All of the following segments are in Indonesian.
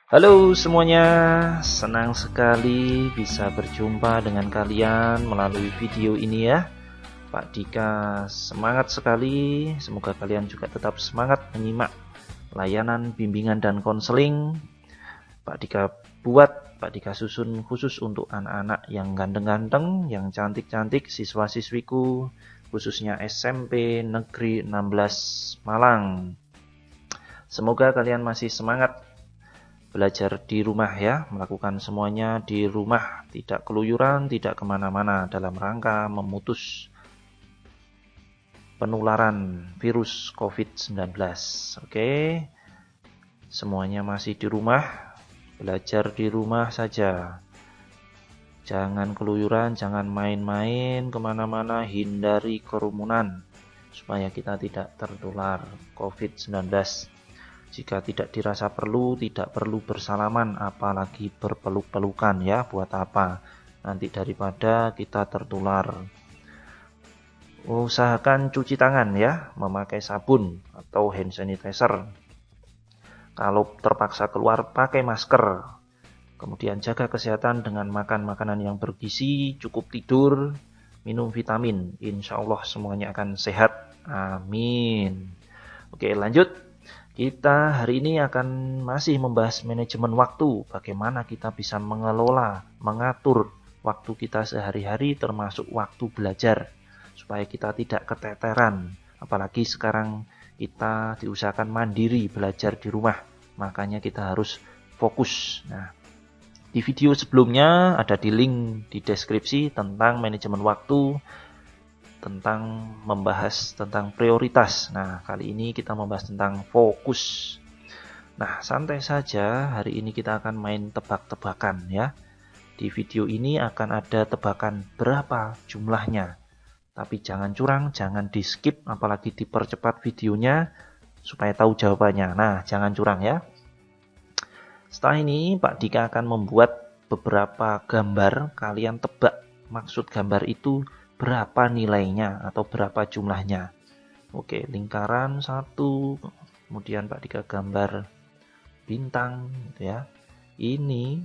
Halo semuanya, senang sekali bisa berjumpa dengan kalian melalui video ini ya. Pak Dika semangat sekali, semoga kalian juga tetap semangat menyimak layanan bimbingan dan konseling Pak Dika Pak Dika susun khusus untuk anak-anak yang ganteng-ganteng, yang cantik-cantik, siswa-siswiku, khususnya SMP Negeri 16 Malang. Semoga kalian masih semangat belajar di rumah ya, melakukan semuanya di rumah, tidak keluyuran, tidak kemana-mana dalam rangka memutus penularan virus COVID-19. Oke, semuanya masih di rumah, belajar di rumah saja. Jangan keluyuran, jangan main-main kemana-mana, hindari kerumunan supaya kita tidak tertular COVID-19. Jika tidak dirasa perlu, tidak perlu bersalaman, apalagi berpeluk-pelukan ya, buat apa? Nanti daripada kita tertular. Usahakan cuci tangan ya, memakai sabun atau hand sanitizer. Kalau terpaksa keluar, pakai masker. Kemudian jaga kesehatan dengan makan makanan yang bergizi, cukup tidur, minum vitamin. Insya Allah semuanya akan sehat. Amin. Oke, lanjut. Kita hari ini akan masih membahas manajemen waktu, bagaimana kita bisa mengelola, mengatur waktu kita sehari-hari termasuk waktu belajar, supaya kita tidak keteteran. Apalagi sekarang kita diusahakan mandiri belajar di rumah, makanya kita harus fokus. Nah, di video sebelumnya ada di link di deskripsi tentang manajemen waktu, tentang membahas tentang prioritas. Nah, kali ini kita membahas tentang fokus. Nah, santai saja, hari ini kita akan main tebak-tebakan ya. Di video ini akan ada tebakan berapa jumlahnya. Tapi jangan curang, jangan di skip, apalagi dipercepat videonya supaya tahu jawabannya. Nah, jangan curang ya. Setelah ini Pak Dika akan membuat beberapa gambar, kalian tebak maksud gambar itu berapa nilainya atau berapa jumlahnya. Oke, lingkaran 1, kemudian Pak Dika gambar bintang gitu ya. Ini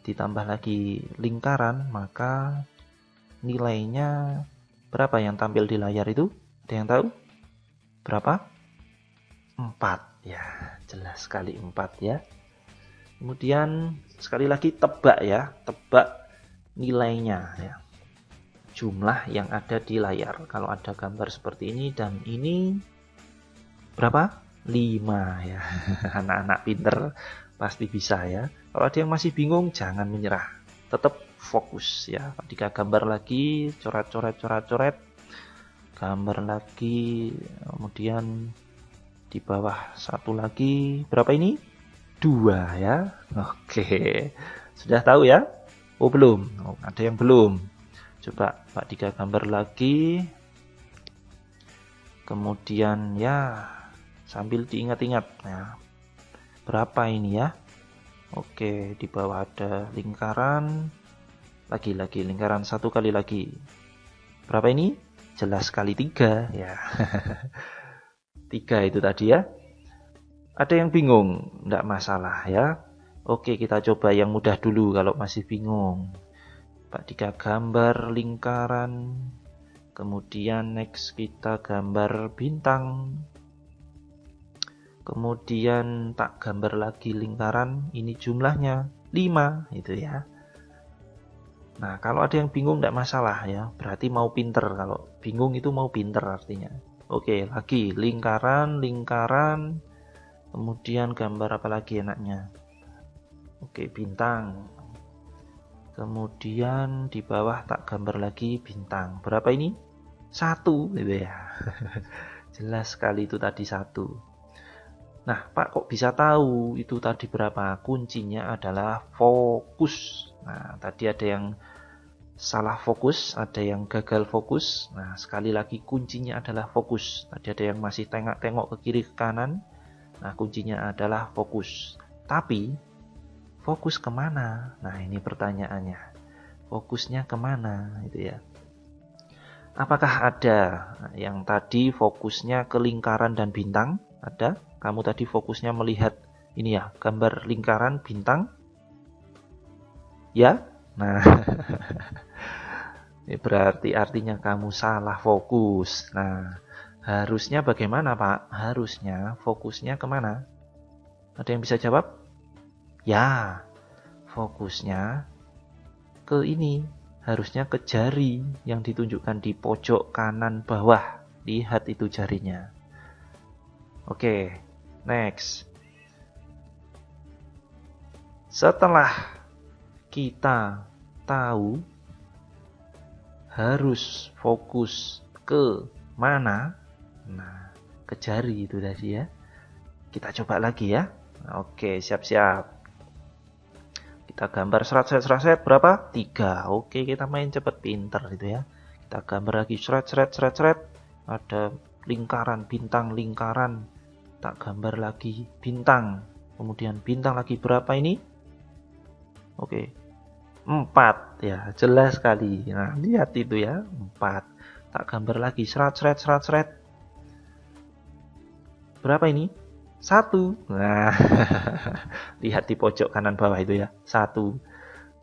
ditambah lagi lingkaran, maka nilainya berapa yang tampil di layar itu? Ada yang tahu? Berapa? 4 ya, jelas sekali 4 ya. Kemudian sekali lagi tebak ya, tebak nilainya ya. Jumlah yang ada di layar. Kalau ada gambar seperti ini dan ini berapa? 5 ya. Anak-anak pinter pasti bisa ya. Kalau ada yang masih bingung, jangan menyerah. Tetap fokus ya. Ketika gambar lagi, coret-coret. Gambar lagi, kemudian di bawah satu lagi. Berapa ini? 2 ya. Oke. Sudah tahu ya? Oh, belum. Oh, ada yang belum. Coba Pak Dika gambar lagi. Kemudian ya sambil diingat-ingat ya. Berapa ini ya? Oke, di bawah ada lingkaran. Lagi-lagi lingkaran satu kali lagi. Berapa ini? Jelas kali 3 ya. 3 itu tadi ya. Ada yang bingung? Enggak masalah ya. Oke, kita coba yang mudah dulu kalau masih bingung. Pak Dika gambar lingkaran, kemudian next kita gambar bintang, kemudian tak gambar lagi lingkaran, ini jumlahnya 5 itu ya. Nah, kalau ada yang bingung tidak masalah ya, berarti mau pinter. Kalau bingung itu mau pinter artinya. Oke, lagi lingkaran, kemudian gambar apa lagi enaknya? Oke, bintang. Kemudian di bawah tak gambar lagi bintang. Berapa ini? 1 gitu ya. Jelas sekali itu tadi 1. Nah, Pak kok bisa tahu itu tadi berapa? Kuncinya adalah fokus. Nah, tadi ada yang salah fokus, ada yang gagal fokus. Nah, sekali lagi kuncinya adalah fokus. Tadi ada yang masih tengok-tengok ke kiri ke kanan. Nah, kuncinya adalah fokus. Tapi fokus kemana? Nah, ini pertanyaannya. Fokusnya kemana? Itu ya. Apakah ada yang tadi fokusnya ke lingkaran dan bintang? Ada? Kamu tadi fokusnya melihat Ini ya, gambar lingkaran bintang. Ya. Nah, ini berarti artinya kamu salah fokus. Nah, harusnya bagaimana, Pak? Harusnya fokusnya kemana? Ada yang bisa jawab? Ya, fokusnya ke ini. Harusnya ke jari yang ditunjukkan di pojok kanan bawah. Lihat itu jarinya. Oke, next. Setelah kita tahu harus fokus ke mana, nah, ke jari itu tadi ya. Kita coba lagi ya. Oke, siap-siap. Kita gambar seret berapa? 3. Oke, kita main cepet pinter gitu ya. Kita gambar lagi seret. Ada lingkaran, bintang lingkaran. Tak gambar lagi bintang. Kemudian bintang lagi berapa ini? Oke, 4 ya, jelas sekali. Nah, lihat itu ya, 4. Tak gambar lagi seret. Berapa ini? 1. Nah, lihat di pojok kanan bawah itu ya, 1.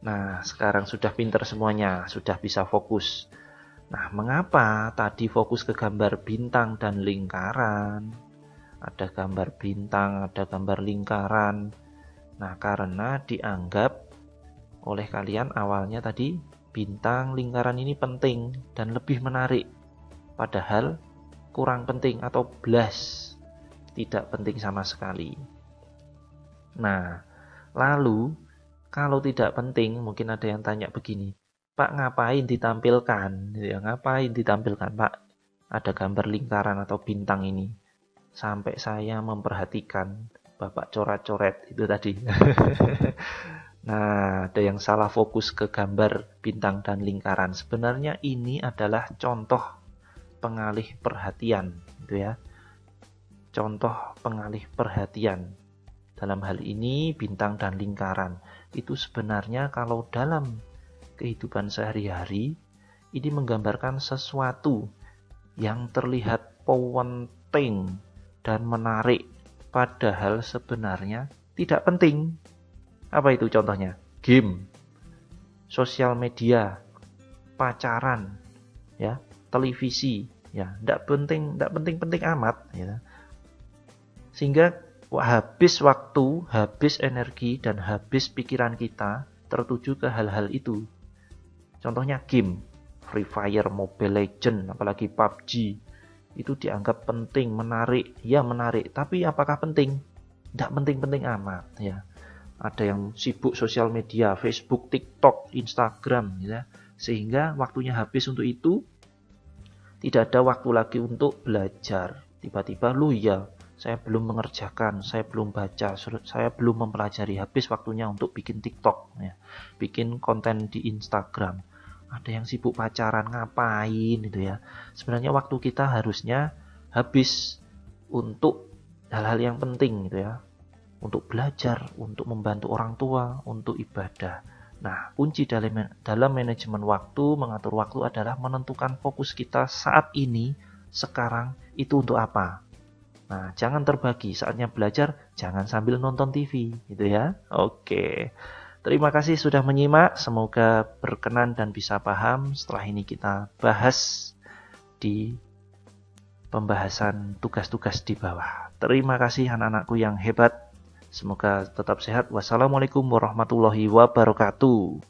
Nah, sekarang sudah pinter semuanya, sudah bisa fokus. Nah, mengapa tadi fokus ke gambar bintang dan lingkaran? Ada gambar bintang, ada gambar lingkaran. Nah, karena dianggap oleh kalian awalnya tadi bintang lingkaran ini penting dan lebih menarik, padahal kurang penting atau blas tidak penting sama sekali. Nah, lalu kalau tidak penting mungkin ada yang tanya begini, Pak, ngapain ditampilkan? Ya, ngapain ditampilkan, Pak? Ada gambar lingkaran atau bintang ini sampai saya memperhatikan Bapak coret-coret itu tadi. Nah, ada yang salah fokus ke gambar bintang dan lingkaran. Sebenarnya ini adalah contoh pengalih perhatian, gitu ya. Contoh pengalih perhatian. Dalam hal ini bintang dan lingkaran. Itu sebenarnya kalau dalam kehidupan sehari-hari ini menggambarkan sesuatu yang terlihat penting dan menarik, padahal sebenarnya tidak penting. Apa itu contohnya? Game, sosial media, pacaran, ya, televisi, ya, tidak penting amat, ya. Sehingga habis waktu, habis energi, dan habis pikiran kita tertuju ke hal-hal itu. Contohnya game, Free Fire, Mobile Legends, apalagi PUBG, itu dianggap penting, menarik, ya menarik, tapi apakah penting? Tidak penting-penting amat, ya. Ada yang sibuk sosial media, Facebook, TikTok, Instagram, ya. Sehingga waktunya habis untuk itu, tidak ada waktu lagi untuk belajar. Tiba-tiba, saya belum mengerjakan, saya belum baca, saya belum mempelajari, habis waktunya untuk bikin TikTok, ya. Bikin konten di Instagram. Ada yang sibuk pacaran, ngapain itu ya. Sebenarnya waktu kita harusnya habis untuk hal-hal yang penting gitu ya. Untuk belajar, untuk membantu orang tua, untuk ibadah. Nah, kunci dalam manajemen waktu, mengatur waktu adalah menentukan fokus kita saat ini, sekarang, itu untuk apa. Nah, jangan terbagi, saatnya belajar, jangan sambil nonton TV, gitu ya. Oke, terima kasih sudah menyimak, semoga berkenan dan bisa paham. Setelah ini kita bahas di pembahasan tugas-tugas di bawah. Terima kasih anak-anakku yang hebat. Semoga tetap sehat. Wassalamualaikum warahmatullahi wabarakatuh.